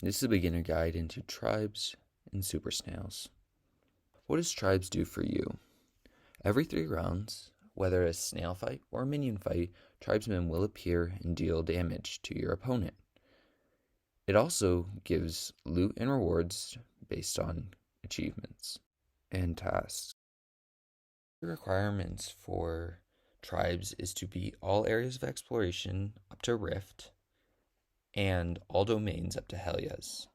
This is a beginner guide into tribes and super snails. What does tribes do for you? Every 3 rounds, whether a snail fight or a minion fight, tribesmen will appear and deal damage to your opponent. It also gives loot and rewards based on achievements and tasks. The requirements for tribes is to beat all areas of exploration up to Rift and all domains up to Helias.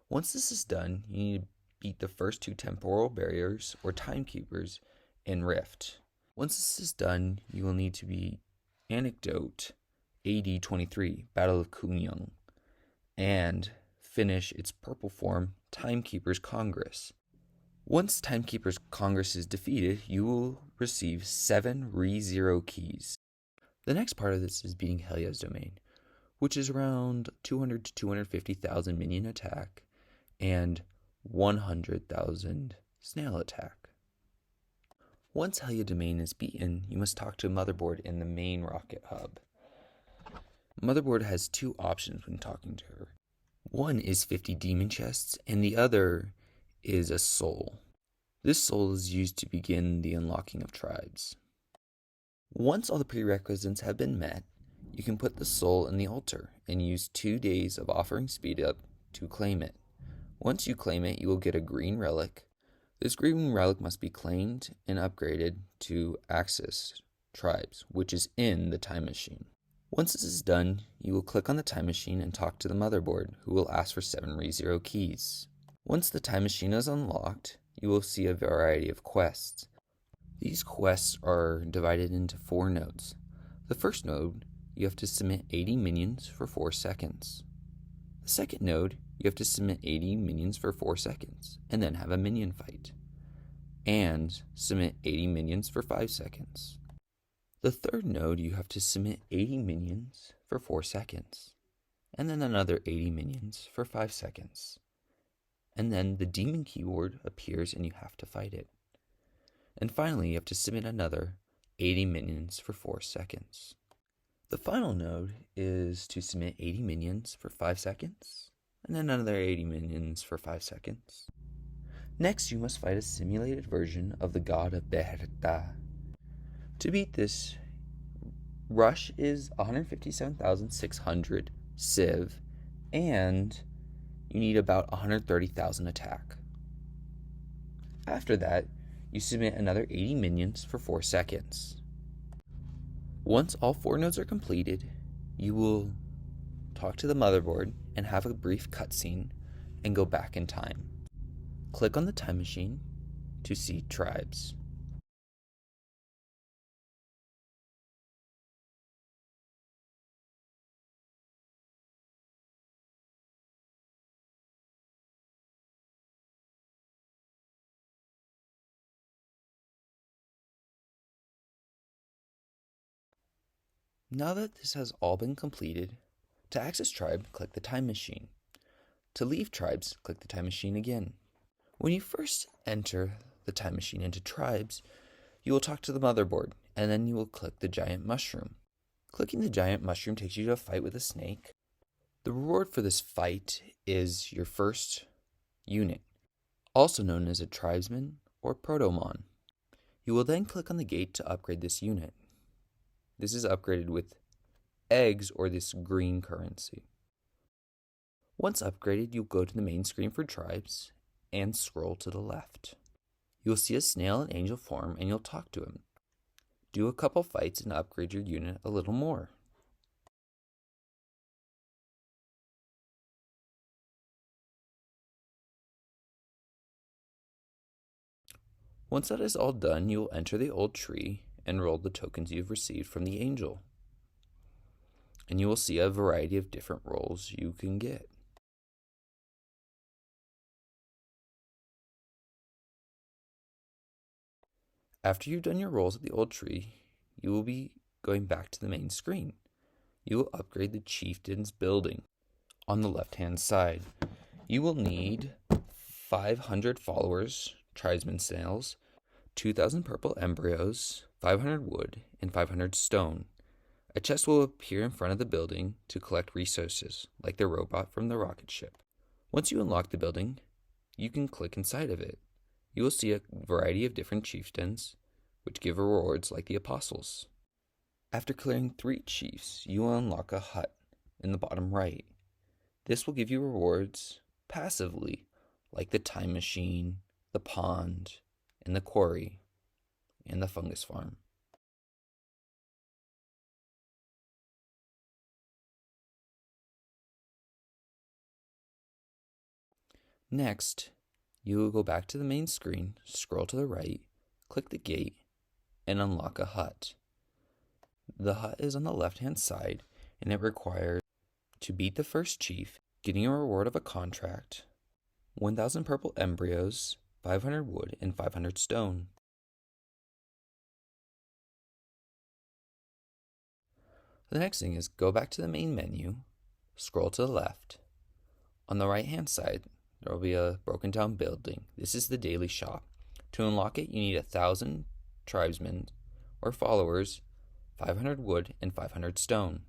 Once this is done, you need to beat the first 2 temporal barriers or timekeepers in Rift. Once this is done, you will need to beat Anecdote AD 23, Battle of Kunyong, and finish its purple form, Timekeeper's Congress. Once Timekeeper's Congress is defeated, you will receive 7 Re-Zero keys. The next part of this is beating Helia's domain, which is around 200 to 250,000 minion attack and 100,000 snail attack. Once Helia domain is beaten, you must talk to Motherboard in the main rocket hub. Motherboard has 2 options when talking to her. One is 50 demon chests, and the other is a soul. This soul is used to begin the unlocking of tribes. Once all the prerequisites have been met, you can put the soul in the altar and use 2 days of offering speed up to claim it. Once you claim it, you will get a green relic. This green relic must be claimed and upgraded to access tribes, which is in the time machine. Once this is done, you will click on the time machine and talk to the motherboard, who will ask for 7 Re-Zero keys. Once the time machine is unlocked, you will see a variety of quests. These quests are divided into 4 nodes. The first node, you have to submit 80 minions for 4 seconds. The second node, you have to submit 80 minions for 4 seconds, and then have a minion fight. And submit 80 minions for 5 seconds. The third node, you have to submit 80 minions for 4 seconds, and then another 80 minions for 5 seconds. And then the demon keyword appears and you have to fight it. And finally, you have to submit another 80 minions for 4 seconds. The final node is to submit 80 minions for 5 seconds, and then another 80 minions for 5 seconds. Next, you must fight a simulated version of the god of Beherta. To beat this, rush is 157,600 civ, and you need about 130,000 attack. After that, you submit another 80 minions for 4 seconds. Once all 4 nodes are completed, you will talk to the motherboard and have a brief cutscene and go back in time. Click on the time machine to see tribes. Now that this has all been completed, to access tribe, click the time machine. To leave tribes, click the time machine again. When you first enter the time machine into tribes, you will talk to the motherboard, and then you will click the giant mushroom. Clicking the giant mushroom takes you to a fight with a snake. The reward for this fight is your first unit, also known as a tribesman or Protomon. You will then click on the gate to upgrade this unit. This is upgraded with eggs or this green currency. Once upgraded, you'll go to the main screen for tribes and scroll to the left. You'll see a snail in angel form and you'll talk to him. Do a couple fights and upgrade your unit a little more. Once that is all done, you will enter the old tree and roll the tokens you've received from the angel. And you will see a variety of different rolls you can get. After you've done your rolls at the old tree, you will be going back to the main screen. You will upgrade the chieftain's building. On the left-hand side, you will need 500 followers, tribesman snails, 2,000 purple embryos, 500 wood, and 500 stone. A chest will appear in front of the building to collect resources, like the robot from the rocket ship. Once you unlock the building, you can click inside of it. You will see a variety of different chieftains, which give rewards like the apostles. After clearing 3 chiefs, you will unlock a hut in the bottom right. This will give you rewards passively, like the time machine, the pond, and the quarry, and the fungus farm. Next, you will go back to the main screen, scroll to the right, click the gate, and unlock a hut. The hut is on the left-hand side, and it requires to beat the first chief, getting a reward of a contract, 1,000 purple embryos, 500 wood, and 500 stone. The next thing is go back to the main menu, scroll to the left. On the right-hand side, there will be a broken down building. This is the daily shop. To unlock it, you need 1,000 tribesmen or followers, 500 wood, and 500 stone.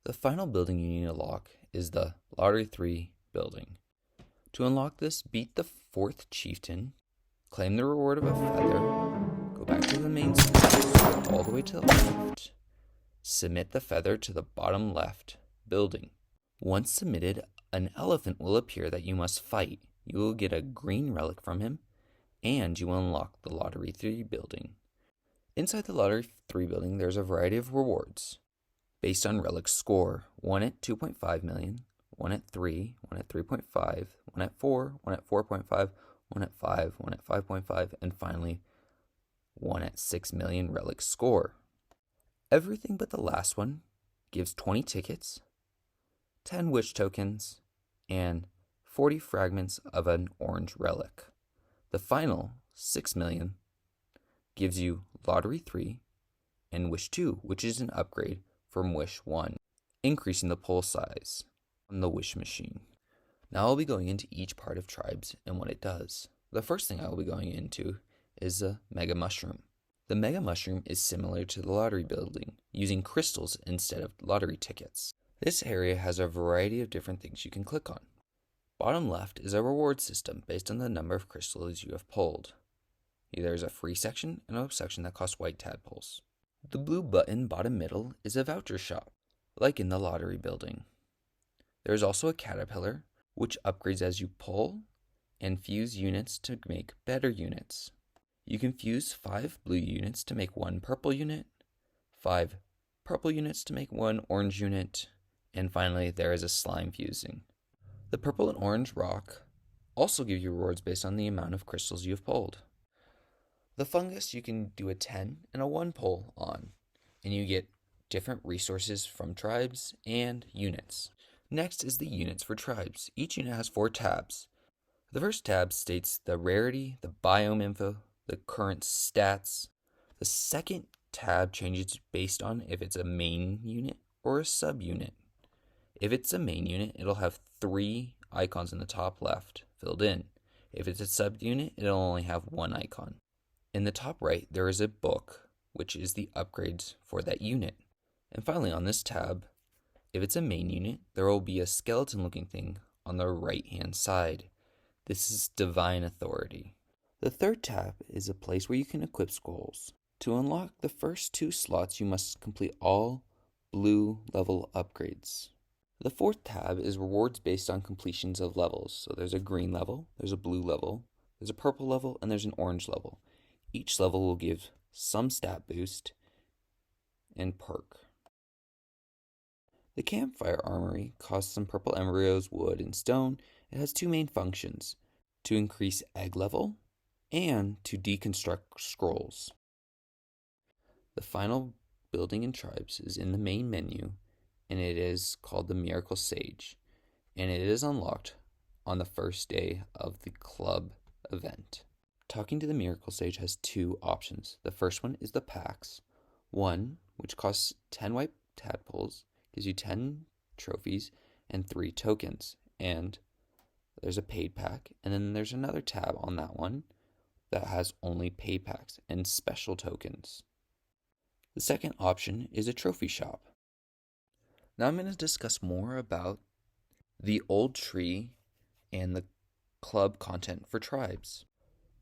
The final building you need to unlock is the Lottery 3 building. To unlock this, beat the 4th chieftain, claim the reward of a feather, go back to the main screen, scroll all the way to the left, submit the feather to the bottom left building. Once submitted, an elephant will appear that you must fight. You will get a green relic from him, and you will unlock the Lottery 3 building. Inside the Lottery 3 building, there's a variety of rewards based on relic score. 1 at 2.5 million, 1 at 3, 1 at 3.5, 1 at 4, 1 at 4.5, 1 at 5, 1 at 5.5, and finally 1 at 6 million relic score. Everything but the last one gives 20 tickets, 10 wish tokens, and 40 fragments of an orange relic. The final 6 million gives you Lottery 3 and Wish 2, which is an upgrade from Wish 1, increasing the pull size on the Wish machine. Now I'll be going into each part of tribes and what it does. The first thing I will be going into is the Mega Mushroom. The Mega Mushroom is similar to the lottery building, using crystals instead of lottery tickets. This area has a variety of different things you can click on. Bottom left is a reward system based on the number of crystals you have pulled. There is a free section and a section that costs white tadpoles. The blue button bottom middle is a voucher shop, like in the lottery building. There is also a caterpillar, which upgrades as you pull and fuse units to make better units. You can fuse 5 blue units to make 1 purple unit, 5 purple units to make 1 orange unit, and finally there is a slime fusing. The purple and orange rock also give you rewards based on the amount of crystals you have pulled. The fungus you can do a 10 and a 1 pull on, and you get different resources from tribes and units. Next is the units for tribes. Each unit has 4 tabs. The first tab states the rarity, the biome info, the current stats. The second tab changes based on if it's a main unit or a subunit. If it's a main unit, it'll have 3 icons in the top left filled in. If it's a subunit, it'll only have 1 icon. In the top right, there is a book, which is the upgrades for that unit. And finally, on this tab, if it's a main unit, there will be a skeleton-looking thing on the right-hand side. This is Divine Authority. The third tab is a place where you can equip scrolls. To unlock the first 2 slots, you must complete all blue level upgrades. The fourth tab is rewards based on completions of levels. So there's a green level, there's a blue level, there's a purple level, and there's an orange level. Each level will give some stat boost and perk. The campfire armory costs some purple embryos, wood, and stone. It has 2 main functions: to increase egg level and to deconstruct scrolls. The final building in tribes is in the main menu, and it is called the Miracle Sage, and it is unlocked on the first day of the club event. Talking to the Miracle Sage has 2 options. The first one is the packs. 1, which costs 10 white tadpoles, gives you 10 trophies and 3 tokens. And there's a paid pack, and then there's another tab on that one, that has only pay packs and special tokens. The second option is a trophy shop. Now I'm going to discuss more about the old tree and the club content for tribes.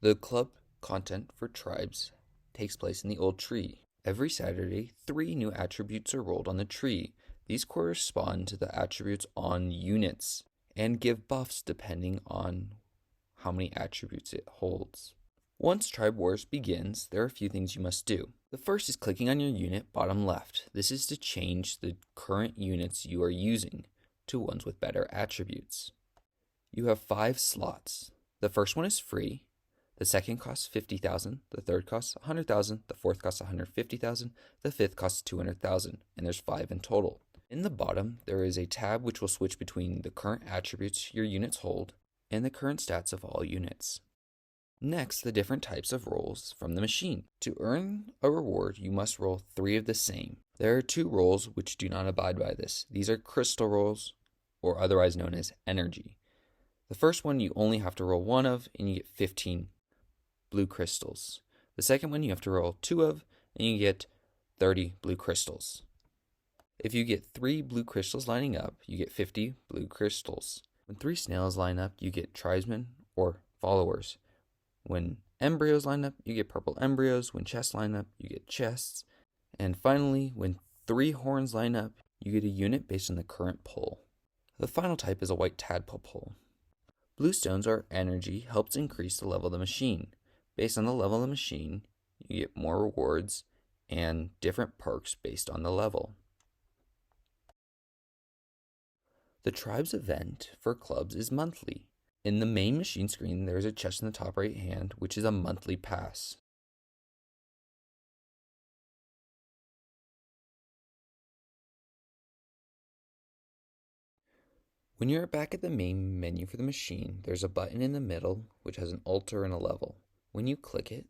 The club content for tribes takes place in the old tree. Every Saturday, 3 new attributes are rolled on the tree. These correspond to the attributes on units and give buffs depending on how many attributes it holds. Once Tribe Wars begins, there are a few things you must do. The first is clicking on your unit bottom left. This is to change the current units you are using to ones with better attributes. You have 5 slots. The first one is free. The second costs 50,000, the third costs 100,000, the fourth costs 150,000, the fifth costs 200,000, and there's 5 in total. In the bottom, there is a tab which will switch between the current attributes your units hold and the current stats of all units. Next, the different types of rolls from the machine. To earn a reward, you must roll 3 of the same. There are 2 rolls which do not abide by this. These are crystal rolls, or otherwise known as energy. The first one you only have to roll 1 of, and you get 15 blue crystals. The second one you have to roll 2 of, and you get 30 blue crystals. If you get 3 blue crystals lining up, you get 50 blue crystals. When 3 snails line up, you get tribesmen or followers. When embryos line up, you get purple embryos. When chests line up, you get chests. And finally, when 3 horns line up, you get a unit based on the current pull. The final type is a white tadpole pull. Blue stones or energy helps increase the level of the machine. Based on the level of the machine, you get more rewards and different perks based on the level. The tribe's event for clubs is monthly. In the main machine screen, there is a chest in the top right hand, which is a monthly pass. When you're back at the main menu for the machine, there's a button in the middle which has an altar and a level. When you click it,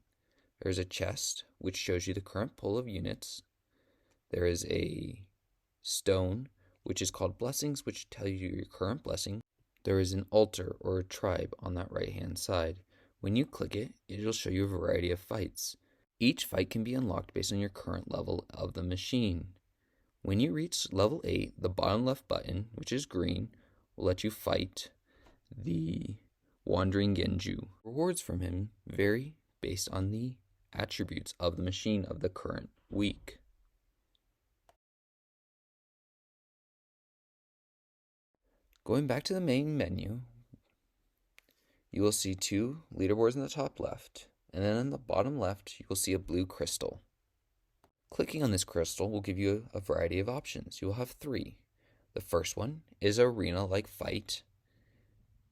there's a chest which shows you the current pull of units. There is a stone which is called blessings, which tell you your current blessing. There is an altar or a tribe on that right hand side. When you click it, it'll show you a variety of fights. Each fight can be unlocked based on your current level of the machine. When you reach level 8, the bottom left button, which is green, will let you fight the Wandering Genju. Rewards from him vary based on the attributes of the machine of the current week. Going back to the main menu, you will see 2 leaderboards in the top left, and then in the bottom left, you will see a blue crystal. Clicking on this crystal will give you a variety of options. You will have 3. The first one is arena-like fight,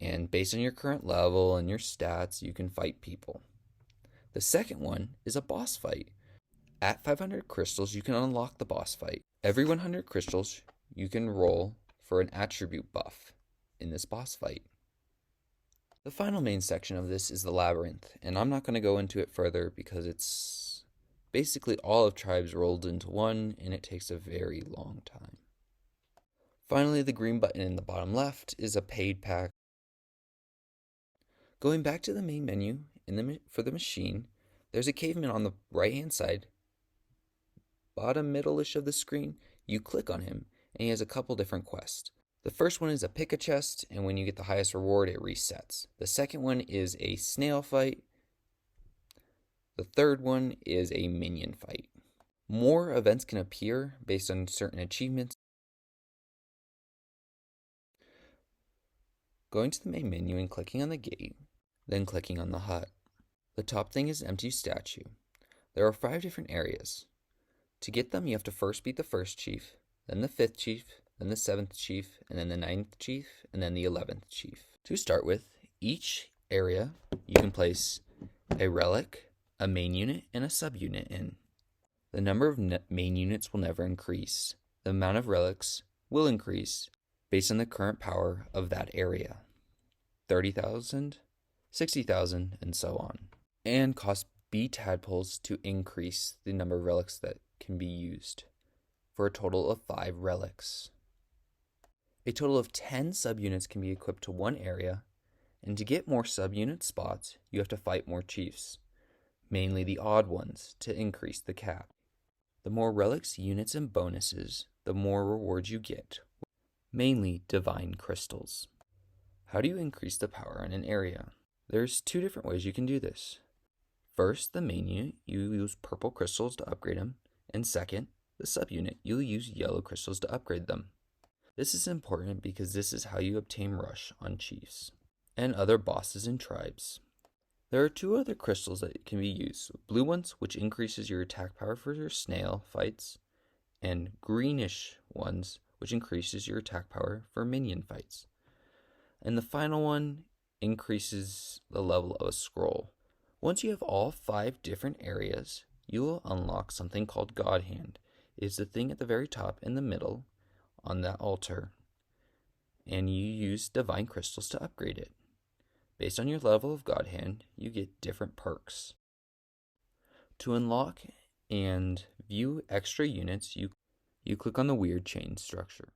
and based on your current level and your stats, you can fight people. The second one is a boss fight. At 500 crystals, you can unlock the boss fight. Every 100 crystals, you can roll for an attribute buff in this boss fight. The final main section of this is the labyrinth, and I'm not going to go into it further because it's basically all of tribes rolled into one, and it takes a very long time. Finally, the green button in the bottom left is a paid pack. Going back to the main menu for the machine, there's a caveman on the right hand side, bottom middle-ish of the screen. You click on him, and he has a couple different quests. The first one is a pick a chest, and when you get the highest reward, it resets. The second one is a snail fight. The third one is a minion fight. More events can appear based on certain achievements. Going to the main menu and clicking on the gate, then clicking on the hut. The top thing is empty statue. There are 5 different areas. To get them, you have to first beat the first chief, then the 5th chief, then the 7th chief, and then the 9th chief, and then the 11th chief. To start with, each area you can place a relic, a main unit, and a subunit in. The number of main units will never increase. The amount of relics will increase based on the current power of that area. 30,000, 60,000, and so on. And cost B tadpoles to increase the number of relics that can be used, for a total of 5 relics. A total of 10 subunits can be equipped to one area, And to get more subunit spots, you have to fight more chiefs, mainly the odd ones, to increase the cap. The more relics, units, and bonuses, the more rewards you get, mainly divine crystals. How do you increase the power in an area? There's two different ways you can do this. First, the main unit, you use purple crystals to upgrade them, and second, the subunit, you'll use yellow crystals to upgrade them. This is important because this is how you obtain rush on chiefs and other bosses and tribes. There are two other crystals that can be used. Blue ones, which increases your attack power for your snail fights, and greenish ones, which increases your attack power for minion fights. And the final one increases the level of a scroll. Once you have all 5 different areas, you will unlock something called God Hand. It is the thing at the very top in the middle on that altar, and you use divine crystals to upgrade it. Based on your level of God Hand, you get different perks. To unlock and view extra units, you click on the weird chain structure.